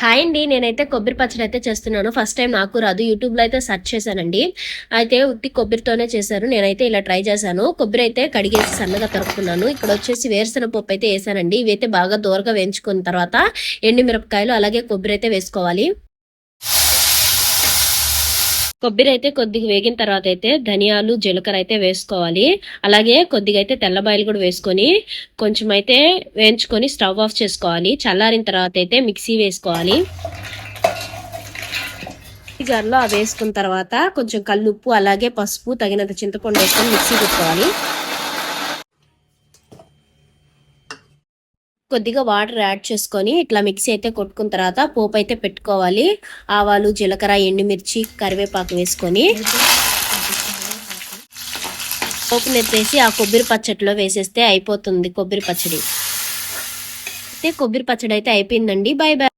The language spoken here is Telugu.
హాయ్ అండి. నేనైతే కొబ్బరి పచ్చడి అయితే చేస్తున్నాను. ఫస్ట్ టైం నాకు రాదు. యూట్యూబ్‌లో అయితే సెర్చ్ చేశానండి. అయితే ఉత్తి కొబ్బరితోనే చేశారు. నేనైతే ఇలా ట్రై చేశాను. కొబ్బరి అయితే కడిగేసి సన్నగా తరుక్కున్నాను. ఇక్కడొచ్చేసి వేరుశనగ పప్పు అయితే ఏసానండి. ఇవైతే బాగా దోరగా వేయించుకున్న తర్వాత ఎండు మిరపకాయలు అలాగే కొబ్బరి అయితే వేసుకోవాలి. కొబ్బరి అయితే కొద్దిగా వేగిన తర్వాత అయితే ధనియాలు జీలకర్ర అయితే వేసుకోవాలి. అలాగే కొద్దిగా అయితే తెల్లబాయలు కూడా వేసుకొని కొంచెం అయితే వేయించుకొని స్టవ్ ఆఫ్ చేసుకోవాలి. చల్లారిన తర్వాత అయితే మిక్సీ వేసుకోవాలి. జార్లో అవి వేసుకున్న తర్వాత కొంచెం కల్లుప్పు అలాగే పసుపు తగినంత చింతపండు వేసుకొని మిక్సీ పెట్టుకోవాలి. కొద్దిగా వాటర్ యాడ్ చేసుకొని ఇట్లా మిక్సీ అయితే కొట్టుకున్న తర్వాత పోపు అయితే పెట్టుకోవాలి. ఆవాలు జీలకర్ర ఎండుమిర్చి కరివేపాకు వేసుకొని పోపుని ఎత్తేసి ఆ కొబ్బరి పచ్చడిలో వేసేస్తే అయిపోతుంది కొబ్బరి పచ్చడి. అయితే కొబ్బరి పచ్చడి అయితే అయిపోయిందండి. By by.